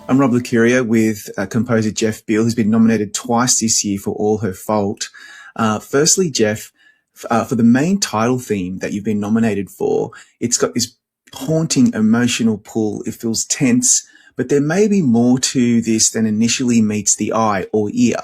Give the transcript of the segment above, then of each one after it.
I'm Rob Lucuria with composer Jeff Beal, who's been nominated twice this year for All Her Fault. Firstly, Jeff, for the main title theme that you've been nominated for, it's got this haunting emotional pull. It feels tense, but there may be more to this than initially meets the eye or ear.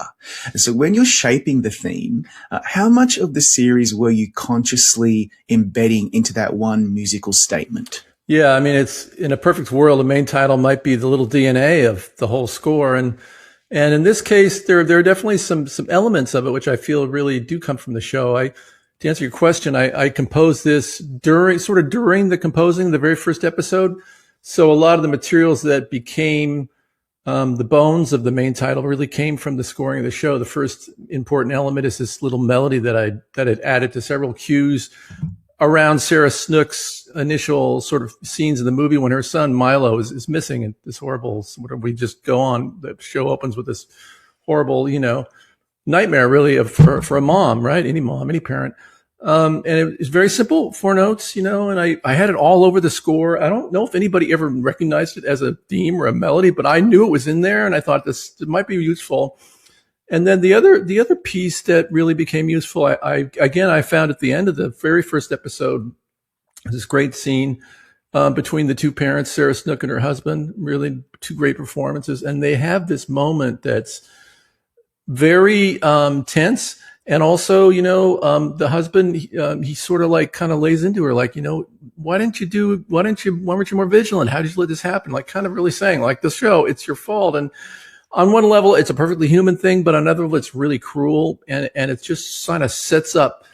So when you're shaping the theme, how much of the series were you consciously embedding into that one musical statement? Yeah, I mean, it's in a perfect world, the main title might be the little DNA of the whole score. And in this case, there are definitely some elements of it, which I feel really do come from the show. To answer your question, I composed this during the composing the very first episode. So a lot of the materials that became the bones of the main title really came from the scoring of the show. The first important element is this little melody that I had added to several cues around Sarah Snook's initial sort of scenes in the movie when her son Milo is missing and this horrible, we just go on, the show opens with this horrible, nightmare really for a mom, right? Any mom, any parent. And it's very simple, 4 notes, and I had it all over the score. I don't know if anybody ever recognized it as a theme or a melody, but I knew it was in there and I thought it might be useful. And then the other piece that really became useful, I found at the end of the very first episode, this great scene between the two parents, Sarah Snook and her husband, really 2 great performances. And they have this moment that's very tense. And also, the husband, he sort of like kind of lays into her, like, why weren't you more vigilant? How did you let this happen? Like kind of really saying like the show, it's your fault. And on one level, it's a perfectly human thing, but on another level, it's really cruel. And it just kind of sets up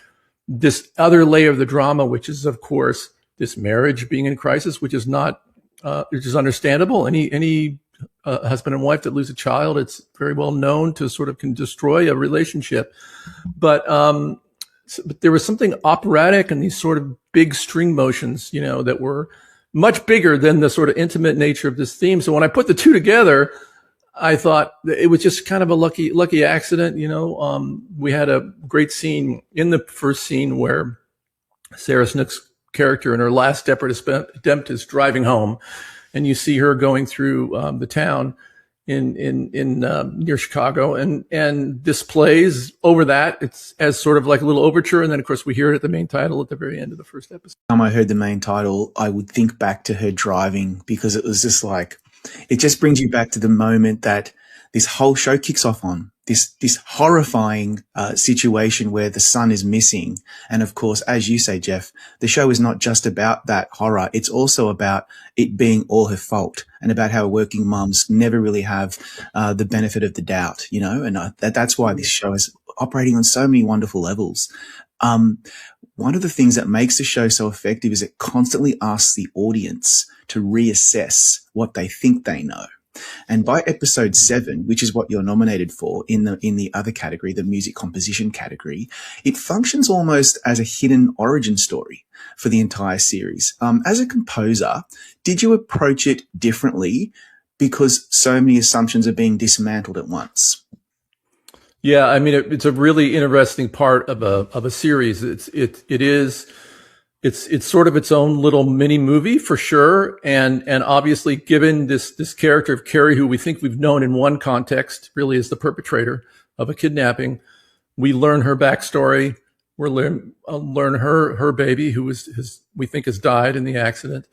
this other layer of the drama, which is, of course, this marriage being in crisis, which is not, which is understandable. Any husband and wife that lose a child, it's very well known to sort of can destroy a relationship. But there was something operatic and these sort of big string motions, that were much bigger than the sort of intimate nature of this theme. So when I put the two together, I thought it was just kind of a lucky accident. We had a great scene in the first scene where Sarah Snook's character in her last attempt is driving home, and you see her going through the town in near Chicago, and this plays over that. It's as sort of like a little overture, and then of course we hear it at the main title at the very end of the first episode. Time I heard the main title, I would think back to her driving, because it was just like, it just brings you back to the moment that this whole show kicks off on, this horrifying situation where the son is missing. And of course, as you say, Jeff, the show is not just about that horror. It's also about it being all her fault and about how working moms never really have the benefit of the doubt, and that's why this show is operating on so many wonderful levels. One of the things that makes the show so effective is it constantly asks the audience to reassess what they think they know. And by episode 7, which is what you're nominated for in the other category, the music composition category, it functions almost as a hidden origin story for the entire series. As a composer, did you approach it differently because so many assumptions are being dismantled at once? Yeah, I mean, it's a really interesting part of a series. It's sort of its own little mini movie for sure. And obviously given this character of Carrie, who we think we've known in one context, really is the perpetrator of a kidnapping, we learn her backstory. We learn her baby, who we think has died in the accident.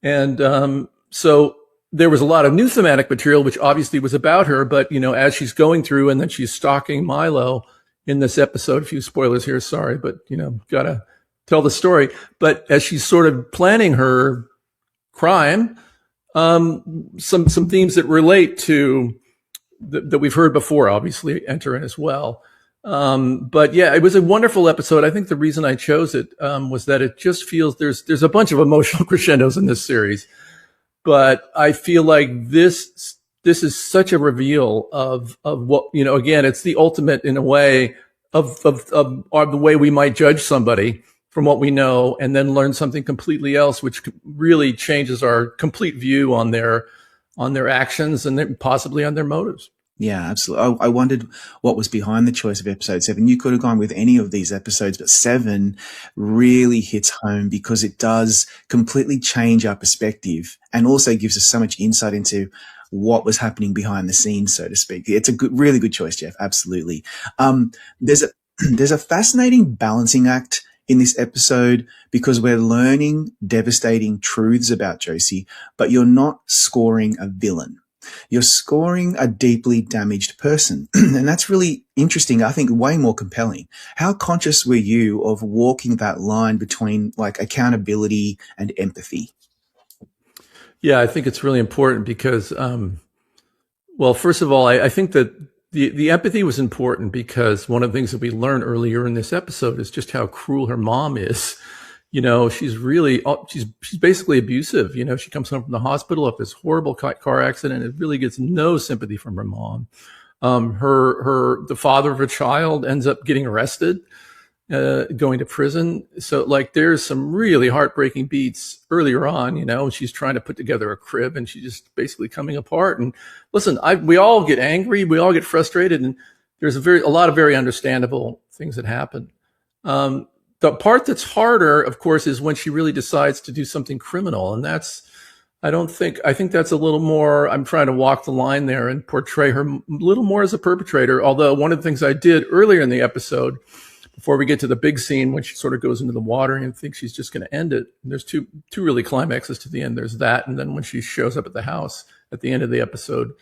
And, so there was a lot of new thematic material, which obviously was about her, but, as she's going through and then she's stalking Milo in this episode, a few spoilers here, sorry, but, gotta tell the story. But as she's sort of planning her crime, some themes that relate to that we've heard before, obviously enter in as well. But yeah, it was a wonderful episode. I think the reason I chose it, was that it just feels there's a bunch of emotional crescendos in this series, but I feel like this is such a reveal of what, again, it's the ultimate in a way of the way we might judge somebody from what we know, and then learn something completely else, which really changes our complete view on their actions and then possibly on their motives. Yeah, absolutely. I wondered what was behind the choice of episode 7. You could have gone with any of these episodes, but 7 really hits home because it does completely change our perspective and also gives us so much insight into what was happening behind the scenes, so to speak. It's a really good choice, Jeff. Absolutely. There's a there's a fascinating balancing act in this episode because we're learning devastating truths about Josie, but you're not scoring a villain. You're scoring a deeply damaged person. And that's really interesting. I think way more compelling. How conscious were you of walking that line between like accountability and empathy? Yeah, I think it's really important because, well, first of all, I think that the empathy was important because one of the things that we learned earlier in this episode is just how cruel her mom is. You know, she's really, she's basically abusive. You know, she comes home from the hospital after this horrible car accident. It really gets no sympathy from her mom. The father of her child ends up getting arrested, going to prison. So like there's some really heartbreaking beats earlier on, you know, she's trying to put together a crib and she's just basically coming apart. And listen, we all get angry. We all get frustrated. And there's a lot of very understandable things that happen. The part that's harder, of course, is when she really decides to do something criminal. And I think that's a little more, I'm trying to walk the line there and portray her a little more as a perpetrator. Although one of the things I did earlier in the episode, before we get to the big scene when she sort of goes into the water and thinks she's just going to end it. And there's two really climaxes to the end. There's that. And then when she shows up at the house at the end of the episode,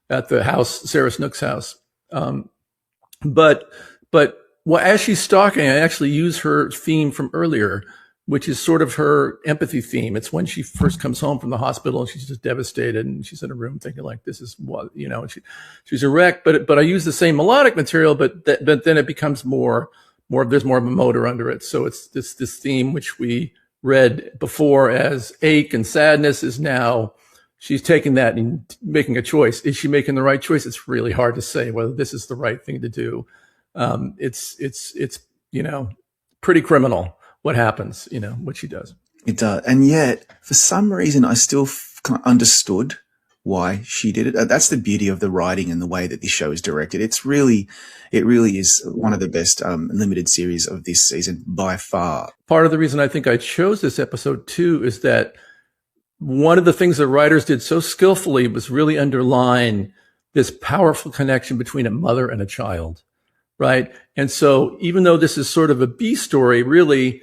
at the house, Sarah Snook's house. But well, as she's stalking, I actually use her theme from earlier, which is sort of her empathy theme. It's when she first comes home from the hospital and she's just devastated and she's in a room thinking like, this is what, you know, she's a wreck, but I use the same melodic material, but then it becomes there's more of a motor under it. So it's this theme, which we read before as ache and sadness, is now she's taking that and making a choice. Is she making the right choice? It's really hard to say whether this is the right thing to do. It's, you know, pretty criminal what happens, you know, what she does. It does. And yet, for some reason, I still understood why she did it. That's the beauty of the writing and the way that this show is directed. It really is one of the best limited series of this season by far. Part of the reason I think I chose this episode too is that one of the things the writers did so skillfully was really underline this powerful connection between a mother and a child. Right. And so even though this is sort of a B story, really,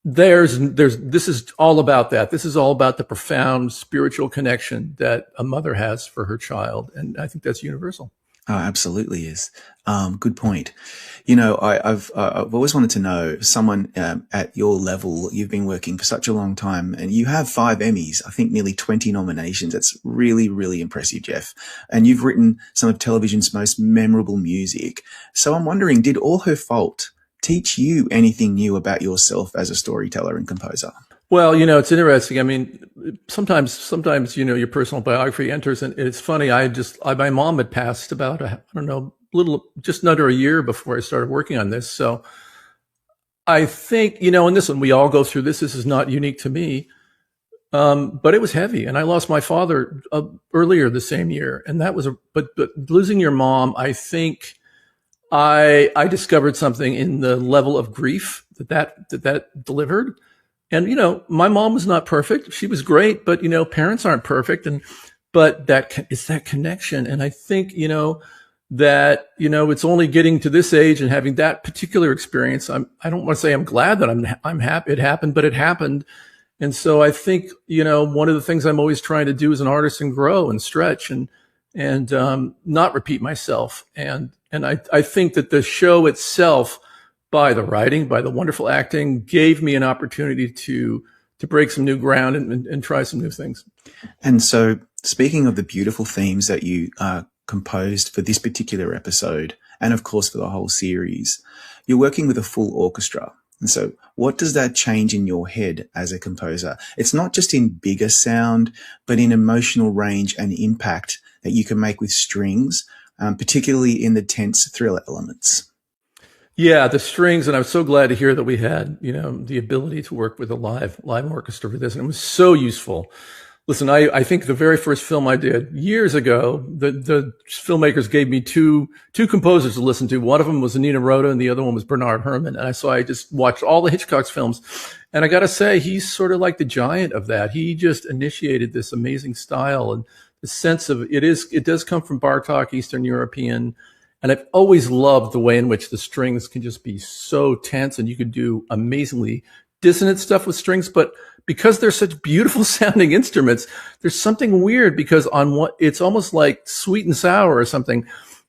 this is all about that. This is all about the profound spiritual connection that a mother has for her child. And I think that's universal. Oh, absolutely is. Good point. You know, I've always wanted to know someone at your level. You've been working for such a long time and you have 5 Emmys, I think nearly 20 nominations. That's really, really impressive, Jeff. And you've written some of television's most memorable music. So I'm wondering, did All Her Fault teach you anything new about yourself as a storyteller and composer? Well, you know, it's interesting. I mean, sometimes, you know, your personal biography enters, and it's funny. My mom had passed about, just under a year before I started working on this. So I think, you know, and this one, we all go through this. This is not unique to me. But it was heavy, and I lost my father earlier the same year. And that was but losing your mom, I think I discovered something in the level of grief that delivered. And, you know, my mom was not perfect. She was great, but, you know, parents aren't perfect. But it's that connection. And I think, you know, that, you know, it's only getting to this age and having that particular experience. I don't want to say I'm glad that I'm happy it happened, but it happened. And so I think, you know, one of the things I'm always trying to do as an artist and grow and stretch and not repeat myself. And I think that the show itself, by the writing, by the wonderful acting, gave me an opportunity to break some new ground and try some new things. And so, speaking of the beautiful themes that you composed for this particular episode, and of course for the whole series, you're working with a full orchestra. And so, what does that change in your head as a composer? It's not just in bigger sound, but in emotional range and impact that you can make with strings, particularly in the tense thriller elements. Yeah, the strings, and I'm so glad to hear that we had, you know, the ability to work with a live orchestra for this, and it was so useful. Listen, I think the very first film I did years ago, the filmmakers gave me two composers to listen to. One of them was Nina Rota, and the other one was Bernard Herrmann. And I just watched all the Hitchcock's films, and I got to say, he's sort of like the giant of that. He just initiated this amazing style, and sense of it does come from Bartok, Eastern European. And I've always loved the way in which the strings can just be so tense, and you could do amazingly dissonant stuff with strings. But because they're such beautiful sounding instruments, there's something weird because it's almost like sweet and sour or something.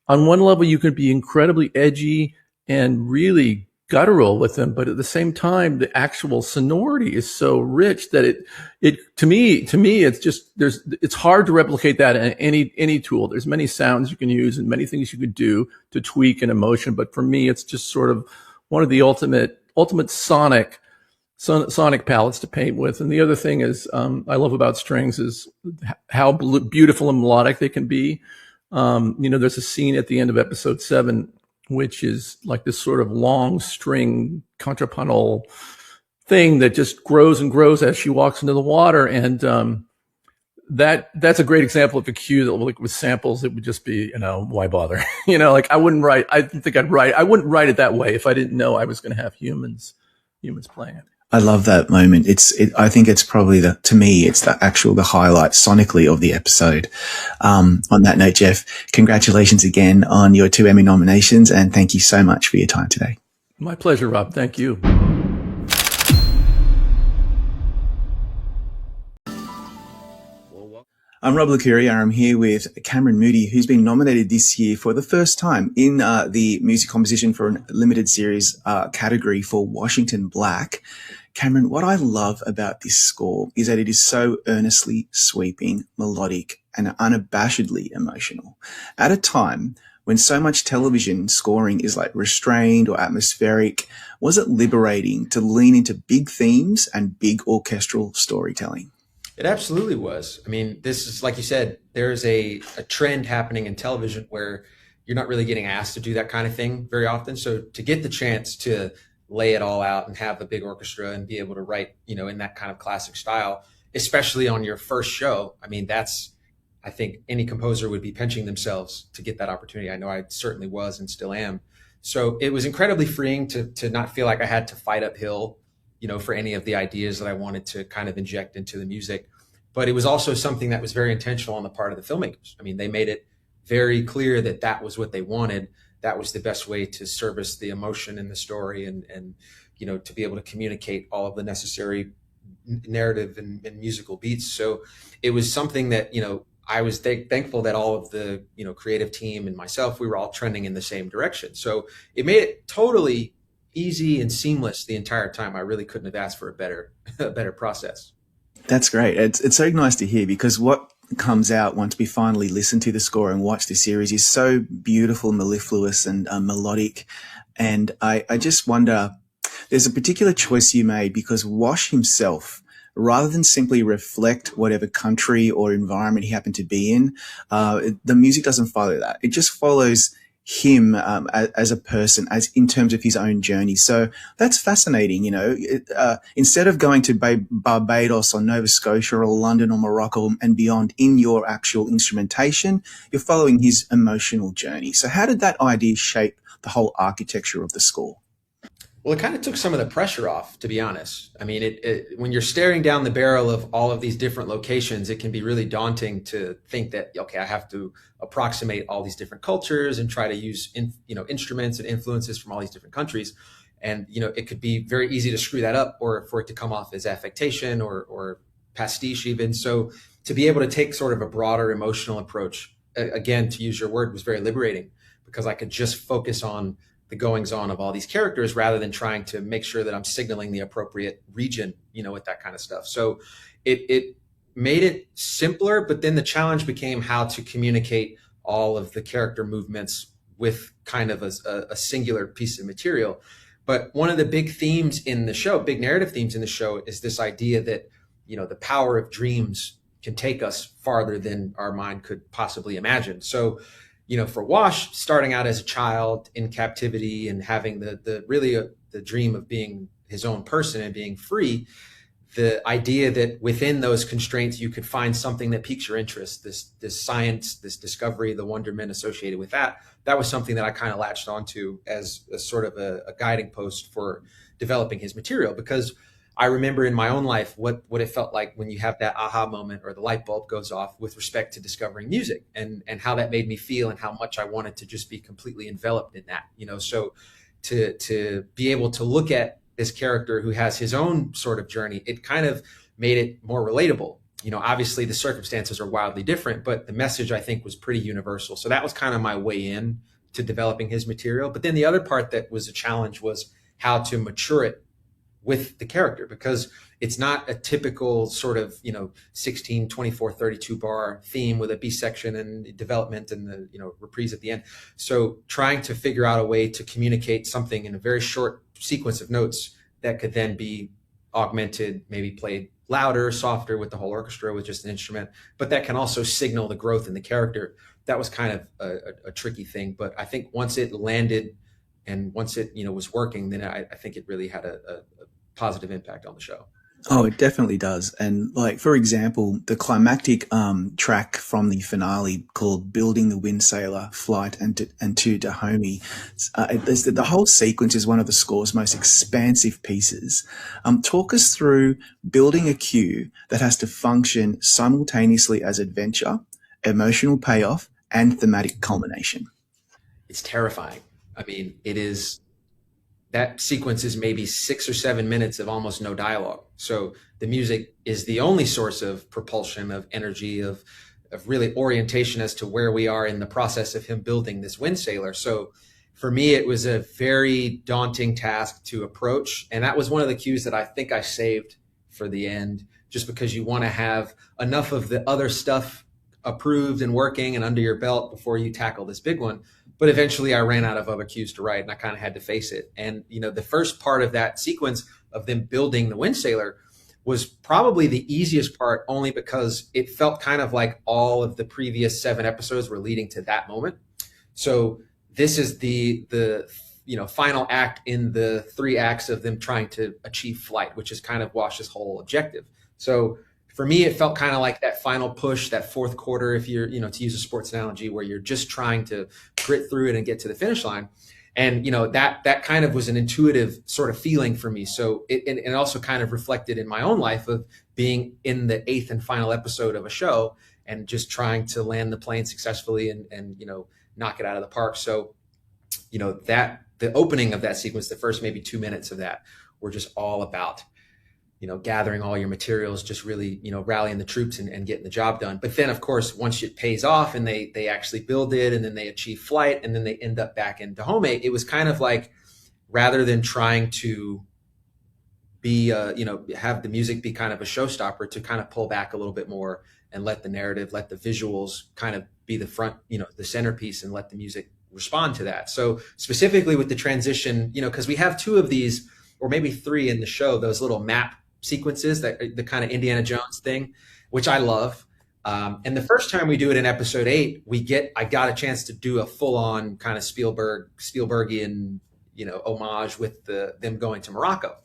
On one level, you can be incredibly edgy and really guttural with them, but at the same time, the actual sonority is so rich that to me, it's hard to replicate that in any tool. There's many sounds you can use and many things you could do to tweak an emotion, but for me, it's just sort of one of the ultimate sonic palettes to paint with. And the other thing is, I love about strings is how beautiful and melodic they can be. There's a scene at the end of episode 7 which is like this sort of long string contrapuntal thing that just grows and grows as she walks into the water. And that's a great example of a cue that, like, with samples, it would just be, why bother? I wouldn't write it that way if I didn't know I was going to have humans playing it. I love that moment. I think it's probably to me, it's the highlight sonically of the episode. On that note, Jeff, congratulations again on your 2 Emmy nominations, and thank you so much for your time today. My pleasure, Rob. Thank you. I'm Rob Licuria. I'm here with Cameron Moody, who's been nominated this year for the first time in the music composition for a limited series category for Washington Black. Cameron, what I love about this score is that it is so earnestly sweeping, melodic, and unabashedly emotional. At a time when so much television scoring is like restrained or atmospheric, was it liberating to lean into big themes and big orchestral storytelling? It absolutely was. I mean, this is, like you said, there's a trend happening in television where you're not really getting asked to do that kind of thing very often. So to get the chance to lay it all out and have a big orchestra and be able to write, in that kind of classic style, especially on your first show, I mean, I think any composer would be pinching themselves to get that opportunity. I know I certainly was and still am. So it was incredibly freeing to not feel like I had to fight uphill, for any of the ideas that I wanted to kind of inject into the music. But it was also something that was very intentional on the part of the filmmakers. I mean, they made it very clear that that was what they wanted. That was the best way to service the emotion in the story and to be able to communicate all of the necessary narrative and musical beats. So it was something that, I was thankful that all of the, creative team and myself, we were all trending in the same direction. So it made it totally easy and seamless the entire time. I really couldn't have asked for a better process. That's great. It's so nice to hear, because what comes out once we finally listen to the score and watch the series is so beautiful, mellifluous and melodic. And I just wonder, there's a particular choice you made because Wash himself, rather than simply reflect whatever country or environment he happened to be in, the music doesn't follow that. It just follows him as a person, as in terms of his own journey. So that's fascinating. Instead of going to Barbados or Nova Scotia or London or Morocco and beyond in your actual instrumentation, you're following his emotional journey. So how did that idea shape the whole architecture of the score? Well, it kind of took some of the pressure off, to be honest. I mean, when you're staring down the barrel of all of these different locations, it can be really daunting to think that, okay, I have to approximate all these different cultures and try to use, instruments and influences from all these different countries. And, it could be very easy to screw that up or for it to come off as affectation or pastiche even. So to be able to take sort of a broader emotional approach, again, to use your word, was very liberating, because I could just focus on the goings on of all these characters rather than trying to make sure that I'm signaling the appropriate region, with that kind of stuff. So it made it simpler, but then the challenge became how to communicate all of the character movements with kind of a singular piece of material. But one of the big themes in the show, big narrative themes in the show, is this idea that, the power of dreams can take us farther than our mind could possibly imagine. So for Wash, starting out as a child in captivity and having the dream of being his own person and being free, the idea that within those constraints you could find something that piques your interest, this science, this discovery, the wonderment associated with that was something that I kind of latched onto as a sort of a guiding post for developing his material. Because I remember in my own life what it felt like when you have that aha moment or the light bulb goes off with respect to discovering music, and how that made me feel and how much I wanted to just be completely enveloped in that, so to be able to look at this character who has his own sort of journey, it kind of made it more relatable. Obviously the circumstances are wildly different, but the message I think was pretty universal. So that was kind of my way in to developing his material. But then the other part that was a challenge was how to mature it with the character, because it's not a typical sort of 16, 24, 32 bar theme with a B section and development and the reprise at the end. So trying to figure out a way to communicate something in a very short sequence of notes that could then be augmented, maybe played louder, softer with the whole orchestra with just an instrument, but that can also signal the growth in the character. That was kind of a tricky thing, but I think once it landed and once it was working, then I think it really had a positive impact on the show. Oh, it definitely does. And like, for example, the climactic track from the finale called Building the Wind Sailor, Flight and to Dahomey, the whole sequence is one of the score's most expansive pieces. Talk us through building a cue that has to function simultaneously as adventure, emotional payoff, and thematic culmination. It's terrifying. I mean, that sequence is maybe 6 or 7 minutes of almost no dialogue. So the music is the only source of propulsion, of energy, of really orientation as to where we are in the process of him building this wind sailor. So for me, it was a very daunting task to approach. And that was one of the cues that I think I saved for the end, just because you want to have enough of the other stuff approved and working and under your belt before you tackle this big one. But eventually I ran out of other cues to write and I kind of had to face it. And, the first part of that sequence of them building the wind sailor was probably the easiest part, only because it felt kind of like all of the previous 7 episodes were leading to that moment. So this is the final act in the 3 acts of them trying to achieve flight, which is kind of Wash's whole objective. So for me, it felt kind of like that final push, that fourth quarter, if you're, to use a sports analogy, where you're just trying to grit through it and get to the finish line. And, that kind of was an intuitive sort of feeling for me. So it also kind of reflected in my own life of being in the 8th and final episode of a show and just trying to land the plane successfully and knock it out of the park. So, the opening of that sequence, the first maybe 2 minutes of that, were just all about gathering all your materials, just really, rallying the troops and getting the job done. But then, of course, once it pays off and they actually build it and then they achieve flight and then they end up back in Dahomey, it was kind of like, rather than trying to be, have the music be kind of a showstopper, to kind of pull back a little bit more and let the narrative, let the visuals kind of be the front, the centerpiece, and let the music respond to that. So specifically with the transition, because we have 2 of these, or maybe 3 in the show, those little map sequences, that the kind of Indiana Jones thing, which I love. And the first time we do it in episode 8, I got a chance to do a full on kind of Spielbergian, homage with them going to Morocco.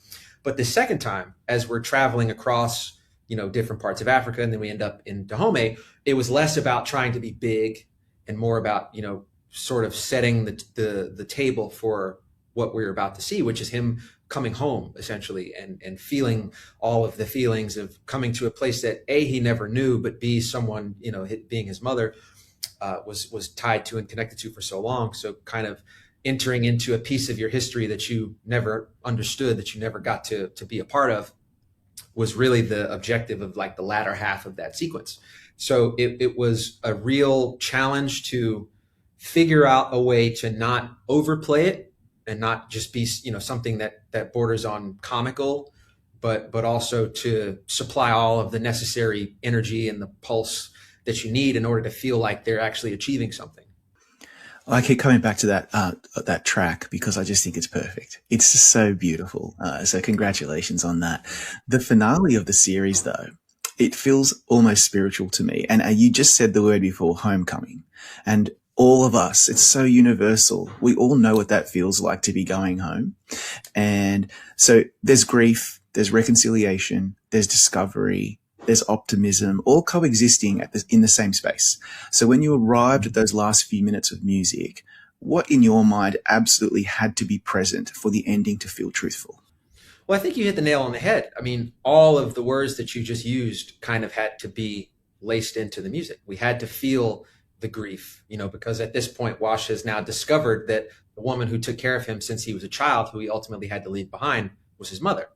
But the second time, as we're traveling across, different parts of Africa, and then we end up in Dahomey, it was less about trying to be big and more about, sort of setting the table for what we're about to see, which is him coming home essentially and feeling all of the feelings of coming to a place that A, he never knew, but B, someone, being his mother, was tied to and connected to for so long. So kind of entering into a piece of your history that you never understood, that you never got to be a part of, was really the objective of like the latter half of that sequence. So it was a real challenge to figure out a way to not overplay it and not just be, something that borders on comical, but also to supply all of the necessary energy and the pulse that you need in order to feel like they're actually achieving something. I keep coming back to that track because I just think it's perfect. It's just so beautiful. So congratulations on that. The finale of the series, though, it feels almost spiritual to me. And you just said the word before, homecoming. And all of us, it's so universal. We all know what that feels like to be going home. And so there's grief, there's reconciliation, there's discovery, there's optimism, all coexisting in the same space. So when you arrived at those last few minutes of music, what in your mind absolutely had to be present for the ending to feel truthful? Well, I think you hit the nail on the head. I mean, all of the words that you just used kind of had to be laced into the music. We had to feel the grief, because at this point, Wash has now discovered that the woman who took care of him since he was a child, who he ultimately had to leave behind, was his mother,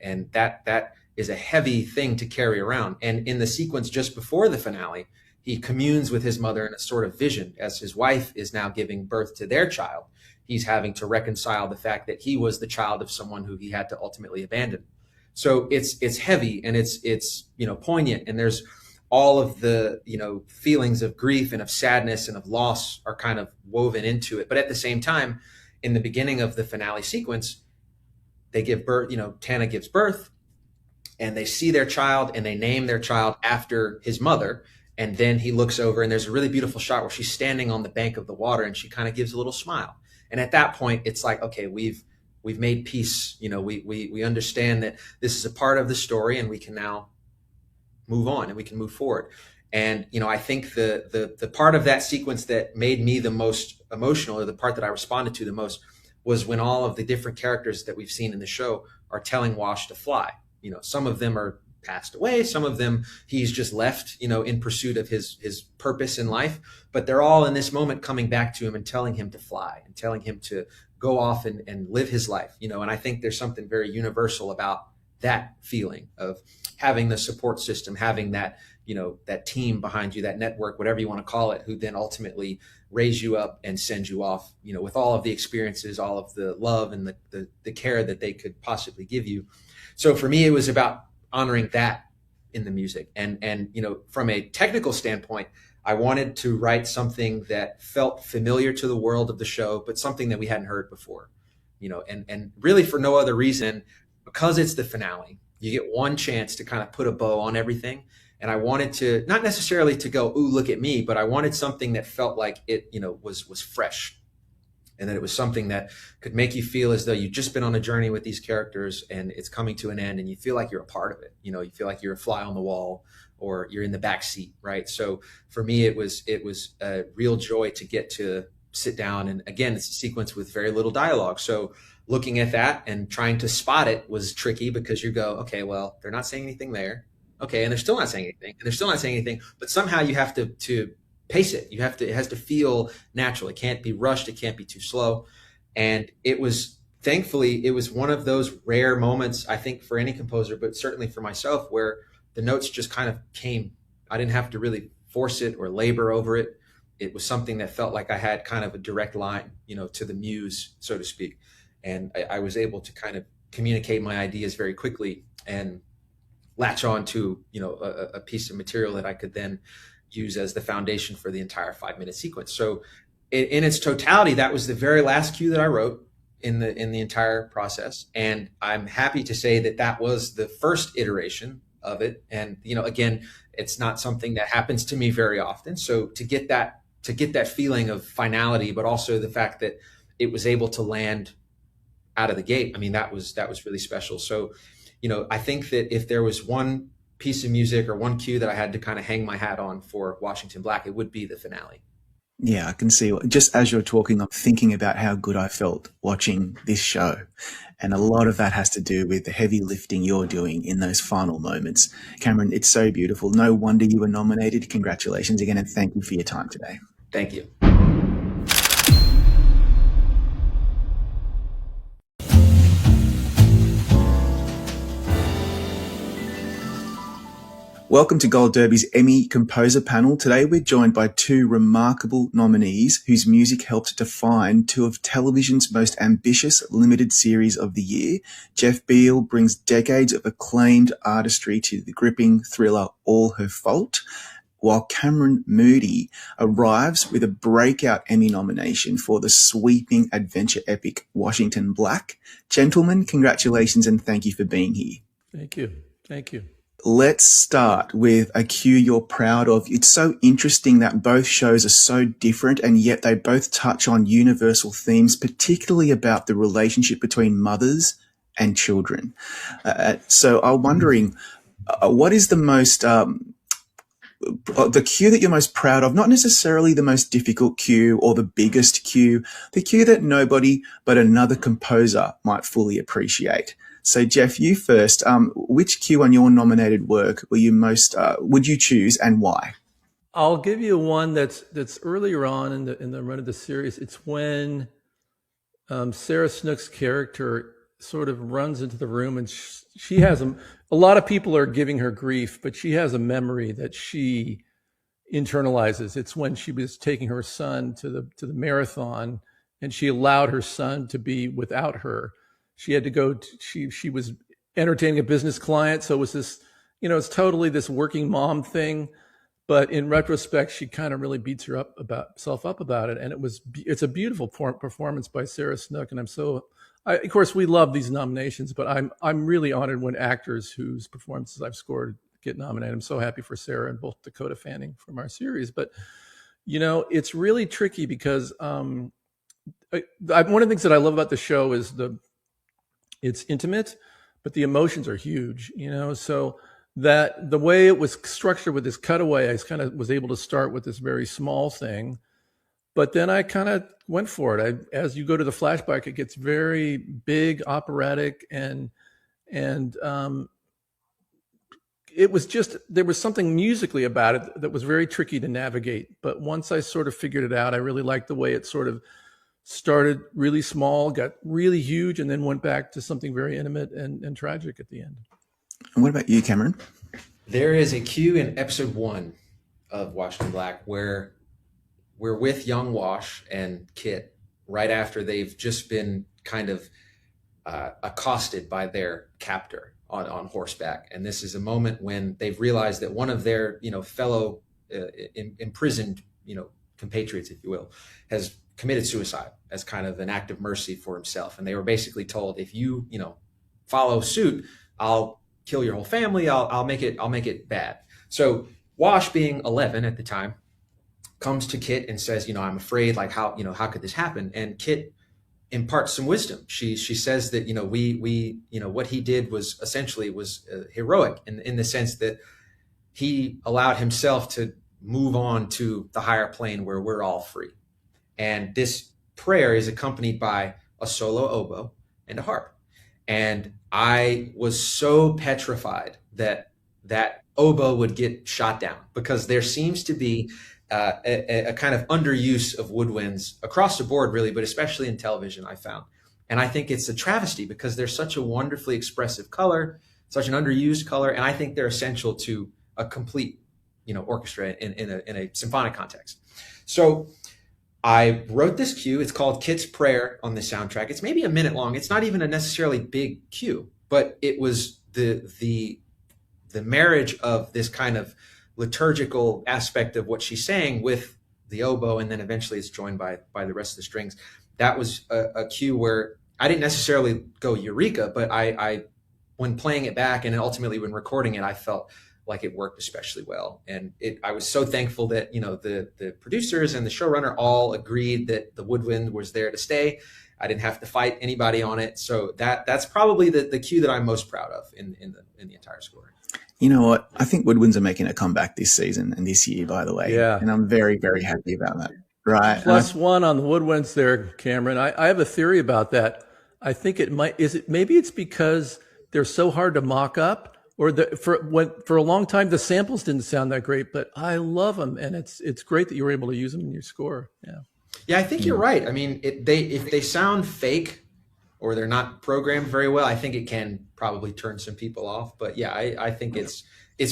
and that is a heavy thing to carry around. And in the sequence just before the finale, he communes with his mother in a sort of vision as his wife is now giving birth to their child. He's having to reconcile the fact that he was the child of someone who he had to ultimately abandon. So it's heavy and it's poignant, and there's all of the feelings of grief and of sadness and of loss are kind of woven into it. But at the same time, in the beginning of the finale sequence, they give birth, Tana gives birth, and they see their child and they name their child after his mother. And then he looks over and there's a really beautiful shot where she's standing on the bank of the water and she kind of gives a little smile. And at that point, it's like, okay, we've made peace. We understand that this is a part of the story and we can now move on and we can move forward. And, I think the part of that sequence that made me the most emotional, or the part that I responded to the most, was when all of the different characters that we've seen in the show are telling Wash to fly. Some of them are passed away. Some of them he's just left, in pursuit of his purpose in life. But they're all in this moment coming back to him and telling him to fly and telling him to go off and live his life, and I think there's something very universal about that feeling of having the support system, having that, that team behind you, that network, whatever you want to call it, who then ultimately raise you up and send you off, with all of the experiences, all of the love and the care that they could possibly give you. So for me, it was about honoring that in the music. And from a technical standpoint, I wanted to write something that felt familiar to the world of the show, but something that we hadn't heard before, and really for no other reason, because it's the finale. You get one chance to kind of put a bow on everything. And I wanted to, not necessarily to go, ooh, look at me, but I wanted something that felt like it, was fresh. And that it was something that could make you feel as though you've just been on a journey with these characters and it's coming to an end and you feel like you're a part of it. You feel like you're a fly on the wall or you're in the back seat, right? So for me, it was a real joy to get to sit down. And again, it's a sequence with very little dialogue. So looking at that and trying to spot it was tricky, because you go, okay, well, they're not saying anything there. Okay. And they're still not saying anything. And they're still not saying anything, but somehow you have to pace it. It has to feel natural. It can't be rushed. It can't be too slow. And thankfully, it was one of those rare moments, I think, for any composer, but certainly for myself, where the notes just kind of came. I didn't have to really force it or labor over it. It was something that felt like I had kind of a direct line, to the muse, so to speak. And I was able to kind of communicate my ideas very quickly and latch on to, a piece of material that I could then use as the foundation for the entire 5-minute sequence. So in its totality, that was the very last cue that I wrote in the entire process. And I'm happy to say that was the first iteration of it. And, again, it's not something that happens to me very often. So to get that feeling of finality, but also the fact that it was able to land out of the gate, I mean, that was really special. So, I think that if there was one piece of music or one cue that I had to kind of hang my hat on for Washington Black, it would be the finale. Yeah, I can see. Just as you're talking, I'm thinking about how good I felt watching this show. And a lot of that has to do with the heavy lifting you're doing in those final moments. Cameron, it's so beautiful. No wonder you were nominated. Congratulations again, and thank you for your time today. Thank you. Welcome to Gold Derby's Emmy Composer Panel. Today we're joined by two remarkable nominees whose music helped define two of television's most ambitious limited series of the year. Jeff Beal brings decades of acclaimed artistry to the gripping thriller All Her Fault, while Cameron Moody arrives with a breakout Emmy nomination for the sweeping adventure epic Washington Black. Gentlemen, congratulations and thank you for being here. Thank you. Thank you. Let's start with a cue you're proud of. It's so interesting that both shows are so different and yet they both touch on universal themes, particularly about the relationship between mothers and children. So I'm wondering, what is the most, the cue that you're most proud of, not necessarily the most difficult cue or the biggest cue, the cue that nobody but another composer might fully appreciate. So, Jeff, you first. Which cue on your nominated work were you most, would you choose and why? I'll give you one that's earlier on in the run of the series. It's when Sarah Snook's character sort of runs into the room, and she has a lot of people are giving her grief, but she has a memory that she internalizes. It's when she was taking her son to the marathon, and she allowed her son to be without her. She had to go. She was entertaining a business client, so it was this. It's totally this working mom thing. But in retrospect, she kind of really beats herself up about it, and it's a beautiful performance by Sarah Snook. And of course, we love these nominations, but I'm really honored when actors whose performances I've scored get nominated. I'm so happy for Sarah and both Dakota Fanning from our series. But it's really tricky because one of the things that I love about the show is it's intimate, but the emotions are huge. So that the way it was structured with this cutaway, I kind of was able to start with this very small thing, but then I kind of went for it. As you go to the flashback, it gets very big, operatic, and it was just, there was something musically about it that was very tricky to navigate. But once I sort of figured it out, I really liked the way it sort of started really small, got really huge, and then went back to something very intimate and tragic at the end. And what about you, Cameron? There is a cue in episode 1 of Washington Black where we're with young Wash and Kit right after they've just been kind of accosted by their captor on horseback. And this is a moment when they've realized that one of their, fellow imprisoned, compatriots, if you will, has committed suicide as kind of an act of mercy for himself. And they were basically told, if you, follow suit, I'll kill your whole family. I'll make it bad. So Wash, being 11 at the time, comes to Kit and says, I'm afraid, like, how could this happen? And Kit imparts some wisdom. She says that, we what he did was essentially heroic in the sense that he allowed himself to move on to the higher plane where we're all free. And this prayer is accompanied by a solo oboe and a harp. And I was so petrified that oboe would get shot down, because there seems to be a kind of underuse of woodwinds across the board, really, but especially in television, I found. And I think it's a travesty because they're such a wonderfully expressive color, such an underused color, and I think they're essential to a complete, orchestra in a symphonic context. So I wrote this cue. It's called Kit's Prayer on the soundtrack. It's maybe a minute long. It's not even a necessarily big cue, but it was the marriage of this kind of liturgical aspect of what she's saying with the oboe, and then eventually it's joined by the rest of the strings. That was a cue where I didn't necessarily go eureka, but I when playing it back and ultimately when recording it, I felt like it worked especially well. And I was so thankful that, the producers and the showrunner all agreed that the woodwind was there to stay. I didn't have to fight anybody on it. So that's probably the cue that I'm most proud of in the entire score. You know what? I think woodwinds are making a comeback this season and this year, by the way. Yeah. And I'm very, very happy about that. Right. +1 on the woodwinds there, Cameron. I have a theory about that. I think maybe it's because they're so hard to mock up, or for a long time the samples didn't sound that great, but I love them, and it's great that you were able to use them in your score. Yeah, I think you're right. I mean, if they sound fake or they're not programmed very well, I think it can probably turn some people off. But yeah, I think it's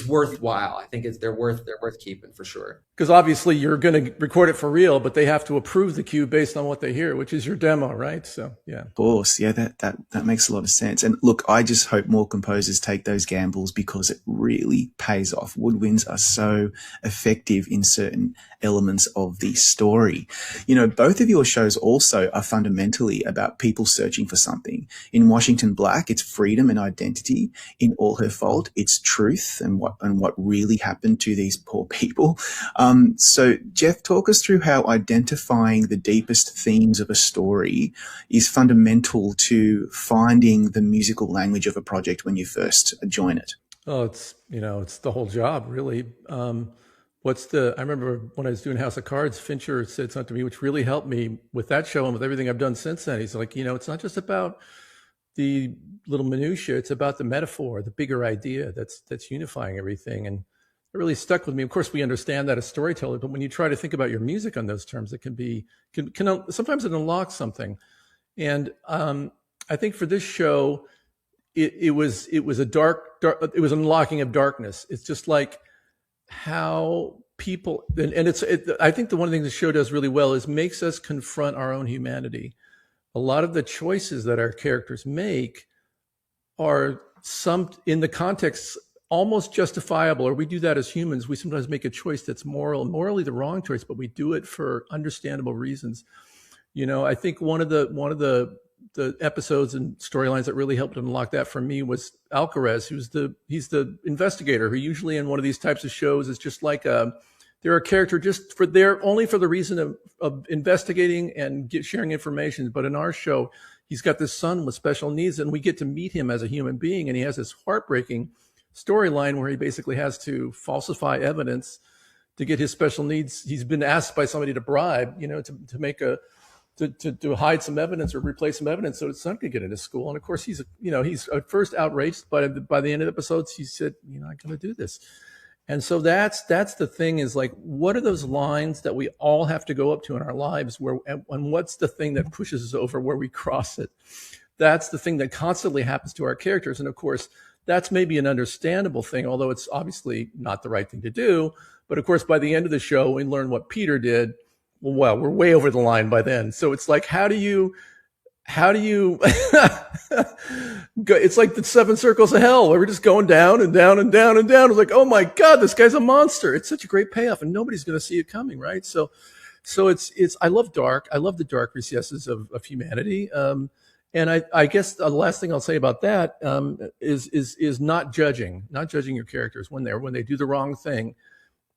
worthwhile. I think they're worth keeping for sure. Because obviously you're going to record it for real, but they have to approve the cue based on what they hear, which is your demo, right? So yeah. Of course, yeah, that makes a lot of sense. And look, I just hope more composers take those gambles, because it really pays off. Woodwinds are so effective in certain elements of the story. Both of your shows also are fundamentally about people searching for something. In Washington Black, it's freedom and identity. In All Her Fault, it's truth and what really happened to these poor people. So Jeff, talk us through how identifying the deepest themes of a story is fundamental to finding the musical language of a project when you first join it. Oh, it's the whole job, really. I remember when I was doing House of Cards, Fincher said something to me which really helped me with that show and with everything I've done since then. He's like, it's not just about the little minutia. It's about the metaphor, the bigger idea that's unifying everything. And it really stuck with me. Of course, we understand that as storytellers, but when you try to think about your music on those terms, it can sometimes it unlocks something. And I think for this show, it was an unlocking of darkness. It's just like how people, and I think the one thing the show does really well is makes us confront our own humanity. A lot of the choices that our characters make are in the context almost justifiable, or we do that as humans. We sometimes make a choice that's morally the wrong choice, but we do it for understandable reasons. I think one of the episodes and storylines that really helped unlock that for me was Alcaraz, he's the investigator who usually in one of these types of shows is just like they're a character just only for the reason of investigating and sharing information. But in our show, he's got this son with special needs, and we get to meet him as a human being, and he has this heartbreaking storyline where he basically has to falsify evidence to get his special needs. He's been asked by somebody to bribe, to make to hide some evidence or replace some evidence so his son could get into school. And of course, he's at first outraged, but by the end of the episodes, he said, I'm going to do this. And so that's the thing is like, what are those lines that we all have to go up to in our lives and what's the thing that pushes us over where we cross it? That's the thing that constantly happens to our characters. And of course, that's maybe an understandable thing, although it's obviously not the right thing to do. But of course, by the end of the show, we learn what Peter did. Well, we're way over the line by then. So it's like, how do you it's like the 7 circles of hell where we're just going down and down and down and down. It's like, oh my God, this guy's a monster. It's such a great payoff and nobody's going to see it coming. Right. So it's, I love the dark recesses of humanity. And I guess the last thing I'll say about that, is not judging your characters when they do the wrong thing.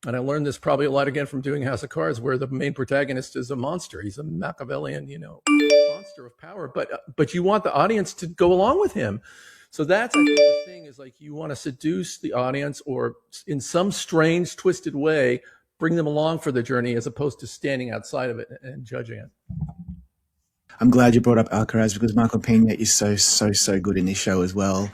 And I learned this probably a lot again from doing House of Cards, where the main protagonist is a monster. He's a Machiavellian, monster of power. But you want the audience to go along with him. So that's, I think, the thing is like you want to seduce the audience, or in some strange, twisted way, bring them along for the journey, as opposed to standing outside of it and judging it. I'm glad you brought up Alcaraz, because Michael Pena is so good in this show as well.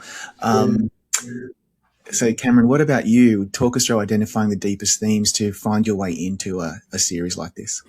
So, Cameron, what about you? Talk us through identifying the deepest themes to find your way into a series like this.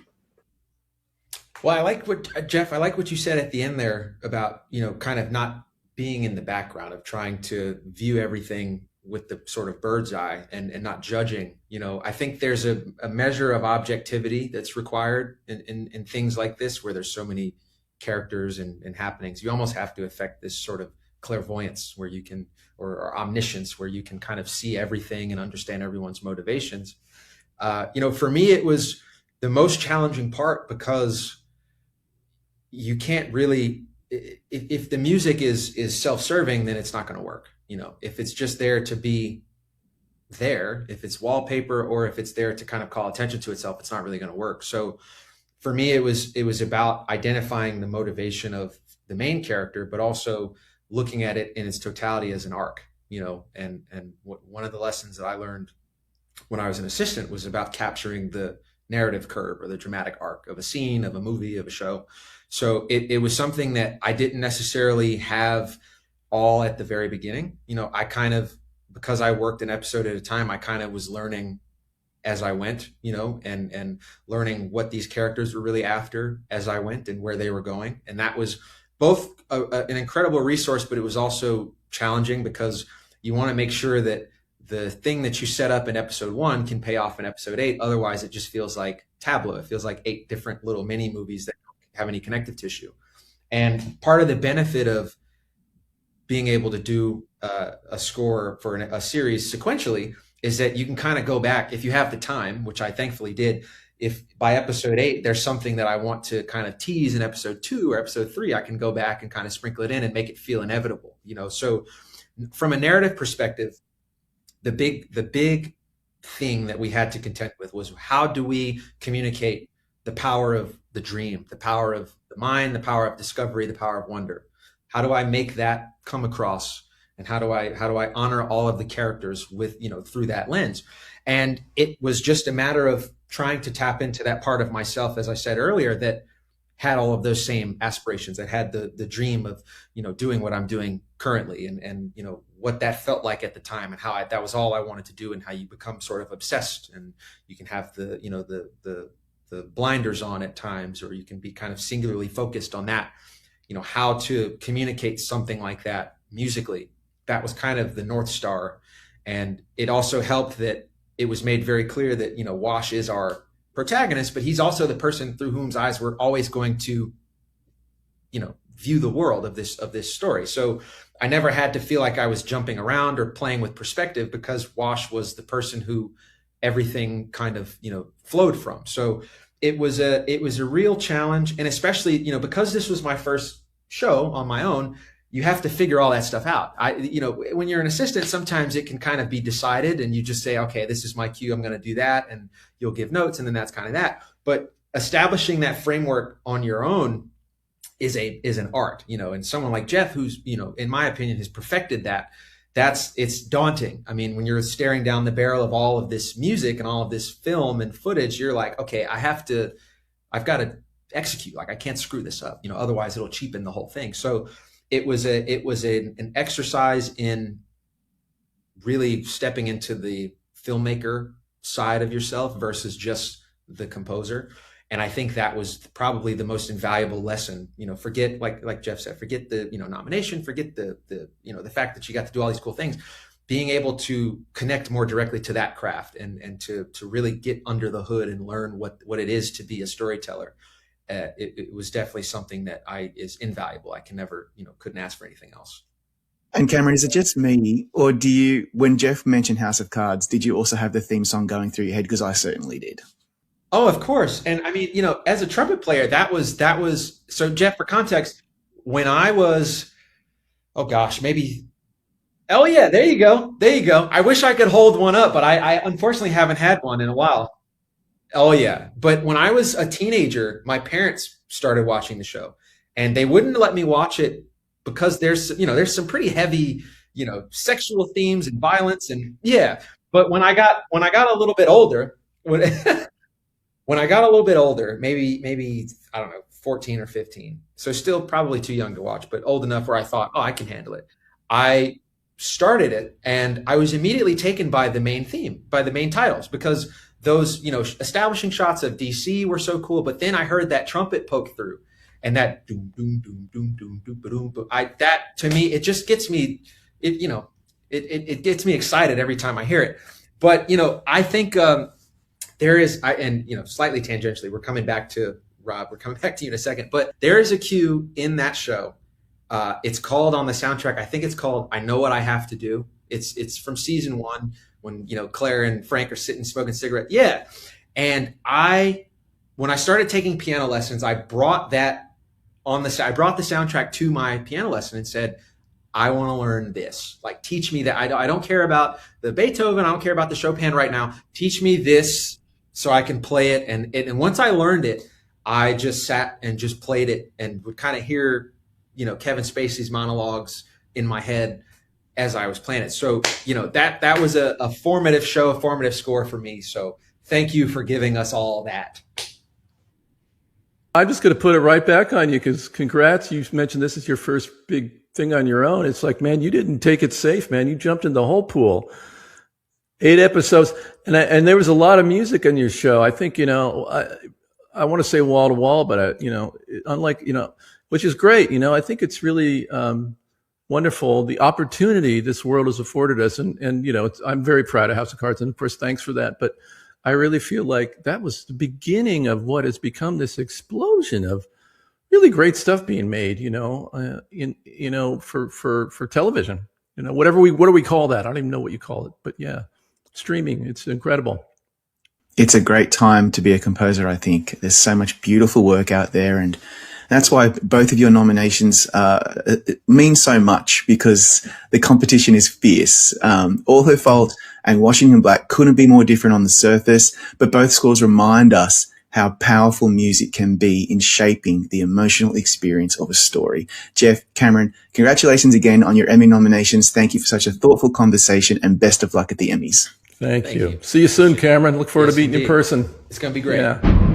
Well, I like what you said at the end there about, kind of not being in the background, of trying to view everything with the sort of bird's eye and not judging. I think there's a measure of objectivity that's required in things like this, where there's so many characters and happenings. You almost have to affect this sort of clairvoyance where you can, or omniscience, where you can kind of see everything and understand everyone's motivations. For me, it was the most challenging part, because you can't really, if the music is self-serving, then it's not going to work. If it's just there to be there, if it's wallpaper, or if it's there to kind of call attention to itself, it's not really going to work. So for me, it was about identifying the motivation of the main character, but also looking at it in its totality as an arc, and one of the lessons that I learned when I was an assistant was about capturing the narrative curve, or the dramatic arc of a scene, of a movie, of a show. So it was something that I didn't necessarily have all at the very beginning. I kind of, because I worked an episode at a time, I kind of was learning as I went, and learning what these characters were really after as I went and where they were going. And that was both an incredible resource, but it was also challenging, because you want to make sure that the thing that you set up in episode 1 can pay off in episode 8. Otherwise, it just feels like tableau. It feels like 8 different little mini movies that don't have any connective tissue. And part of the benefit of being able to do a score for a series sequentially is that you can kind of go back, if you have the time, which I thankfully did. If by episode 8, there's something that I want to kind of tease in episode 2 or episode 3, I can go back and kind of sprinkle it in and make it feel inevitable, So from a narrative perspective, the big thing that we had to contend with was, how do we communicate the power of the dream, the power of the mind, the power of discovery, the power of wonder? How do I make that come across? And how do I honor all of the characters with, through that lens? And it was just a matter of trying to tap into that part of myself, as I said earlier, that had all of those same aspirations. I had the dream of, doing what I'm doing currently, and what that felt like at the time, and how that was all I wanted to do, and how you become sort of obsessed, and you can have the blinders on at times, or you can be kind of singularly focused on that. How to communicate something like that musically. That was kind of the North Star. And it also helped that it was made very clear that, Wash is our protagonist, but he's also the person through whose eyes we're always going to, view the world of this story. So I never had to feel like I was jumping around or playing with perspective, because Wash was the person who everything kind of, flowed from. So it was a real challenge. And especially, because this was my first show on my own, you have to figure all that stuff out. When you're an assistant, sometimes it can kind of be decided, and you just say, okay, this is my cue, I'm going to do that. And you'll give notes, and then that's kind of that. But establishing that framework on your own is an art, and someone like Jeff, who's, in my opinion, has perfected that. It's daunting. I mean, when you're staring down the barrel of all of this music and all of this film and footage, you're like, okay, I've got to execute. Like, I can't screw this up, otherwise it'll cheapen the whole thing. So it was an exercise in really stepping into the filmmaker side of yourself versus just the composer. And I think that was probably the most invaluable lesson. Forget, like Jeff said, forget the nomination, forget the fact that you got to do all these cool things. Being able to connect more directly to that craft and to really get under the hood and learn what it is to be a storyteller. It was definitely something that is invaluable. I can never, couldn't ask for anything else. And Cameron, is it just me, or do you, when Jeff mentioned House of Cards, did you also have the theme song going through your head? Because I certainly did. Oh, of course. And I mean, as a trumpet player, that was, so Jeff, for context, when I was, oh gosh, maybe, oh yeah, there you go. I wish I could hold one up, but I unfortunately haven't had one in a while. Oh yeah. But when I was a teenager, my parents started watching the show, and they wouldn't let me watch it because there's some pretty heavy, sexual themes and violence, and yeah. But when I got a little bit older, when I got a little bit older, maybe, I don't know, 14 or 15. So still probably too young to watch, but old enough where I thought, oh, I can handle it. I started it, and I was immediately taken by the main theme, by the main titles, because those, establishing shots of DC were so cool. But then I heard that trumpet poke through, and that doom, doom, doom, doom, doom, doom, doom, doom. That to me, it just gets me, it gets me excited every time I hear it. But, I think, there is, slightly tangentially, we're coming back to Rob, we're coming back to you in a second, but there is a cue in that show. It's called on the soundtrack, I think it's called I Know What I Have to Do. It's from season 1 when, Claire and Frank are sitting smoking cigarettes. Yeah. And when I started taking piano lessons, I brought the soundtrack to my piano lesson and said, I want to learn this. Like, teach me that. I don't care about the Beethoven. I don't care about the Chopin right now. Teach me this so I can play it. And once I learned it, I just sat and just played it and would kind of hear, Kevin Spacey's monologues in my head as I was playing it. So, that was a formative show, a formative score for me. So thank you for giving us all that. I'm just going to put it right back on you, because congrats. You mentioned this is your first big thing on your own. It's like, man, you didn't take it safe, man. You jumped in the whole pool. 8 episodes. And there was a lot of music on your show. I think, I want to say wall to wall, but unlike, which is great. I think it's really, wonderful, the opportunity this world has afforded us. And I'm very proud of House of Cards, and of course, thanks for that. But I really feel like that was the beginning of what has become this explosion of really great stuff being made, for television, what do we call that? I don't even know what you call it, but yeah, streaming, it's incredible. It's a great time to be a composer, I think. There's so much beautiful work out there, and that's why both of your nominations mean so much, because the competition is fierce. All Her Fault and Washington Black couldn't be more different on the surface, but both scores remind us how powerful music can be in shaping the emotional experience of a story. Jeff, Cameron, congratulations again on your Emmy nominations. Thank you for such a thoughtful conversation, and best of luck at the Emmys. Thank you. See you soon, Cameron. Look forward to meeting you in person. It's going to be great. Yeah.